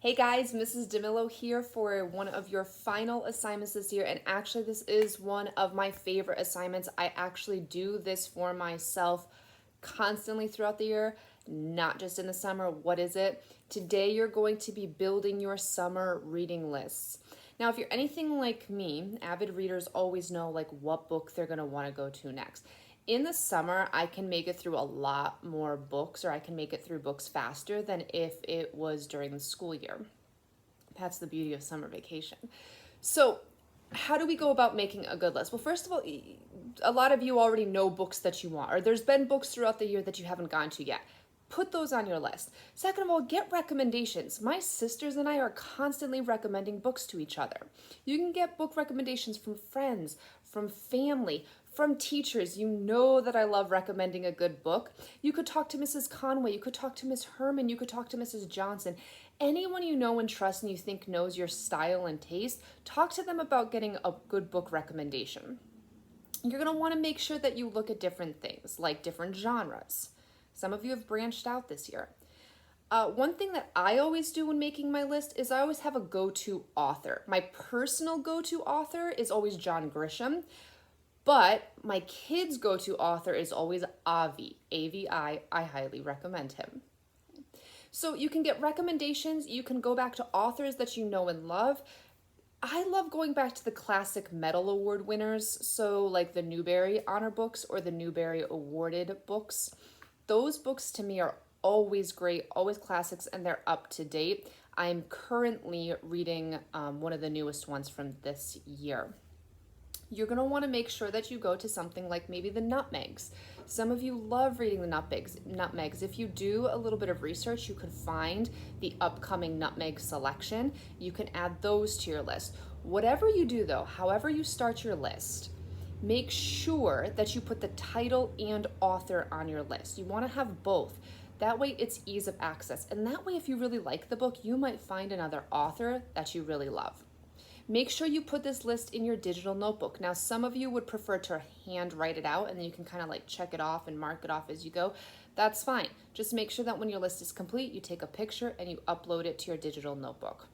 Hey guys, Mrs. DeMillo here for one of your final assignments this year. And actually, this is one of my favorite assignments. I actually do this for myself constantly throughout the year, not just in the summer. What is it? Today, you're going to be building your summer reading lists. Now, if you're anything like me, avid readers always know like what book they're going to want to go to next. In the summer, I can make it through a lot more books, or I can make it through books faster than if it was during the school year. That's the beauty of summer vacation. So, how do we go about making a good list? Well, first of all, a lot of you already know books that you want, or there's been books throughout the year that you haven't gone to yet. Put those on your list. Second of all, get recommendations. My sisters and I are constantly recommending books to each other. You can get book recommendations from friends, from family, from teachers. You know that I love recommending a good book. You could talk to Mrs. Conway, you could talk to Miss Herman, you could talk to Mrs. Johnson. Anyone you know and trust and you think knows your style and taste, talk to them about getting a good book recommendation. You're going to want to make sure that you look at different things, like different genres. Some of you have branched out this year. One thing that I always do when making my list is I always have a go-to author. My personal go-to author is always John Grisham, but my kids' go-to author is always Avi, A-V-I. I highly recommend him. So you can get recommendations. You can go back to authors that you know and love. I love going back to the classic Medal Award winners, so like the Newbery Honor books or the Newbery Awarded books. Those books to me are always great, always classics, and they're up to date. I'm currently reading one of the newest ones from this year. You're going to want to make sure that you go to something like maybe the Nutmegs. Some of you love reading the Nutmegs. If you do a little bit of research, you could find the upcoming Nutmeg selection. You can add those to your list. Whatever you do though, however you start your list, make sure that you put the title and author on your list. You want to have both. That way it's ease of access. And that way, if you really like the book, you might find another author that you really love. Make sure you put this list in your digital notebook. Now, some of you would prefer to hand write it out and then you can kind of like check it off and mark it off as you go. That's fine. Just make sure that when your list is complete, you take a picture and you upload it to your digital notebook.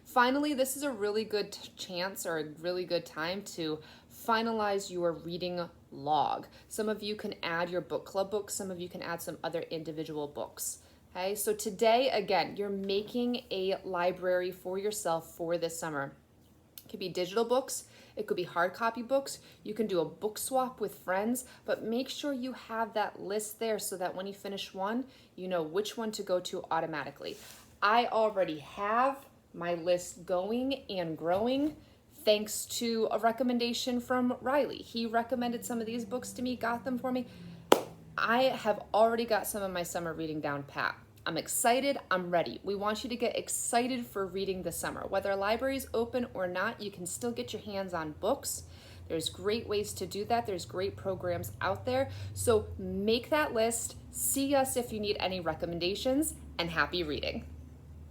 Finally, this is a really good chance or a really good time to finalize your reading log. Some of you can add your book club books. Some of you can add some other individual books. Okay, so today, again, you're making a library for yourself for this summer. It could be digital books. It could be hard copy books. You can do a book swap with friends, but make sure you have that list there so that when you finish one, you know which one to go to automatically. I already have my list going and growing thanks to a recommendation from Riley. He recommended some of these books to me, got them for me. I have already got some of my summer reading down pat. I'm excited, I'm ready. We want you to get excited for reading this summer. Whether a library is open or not, you can still get your hands on books. There's great ways to do that. There's great programs out there. So make that list, see us if you need any recommendations, and happy reading.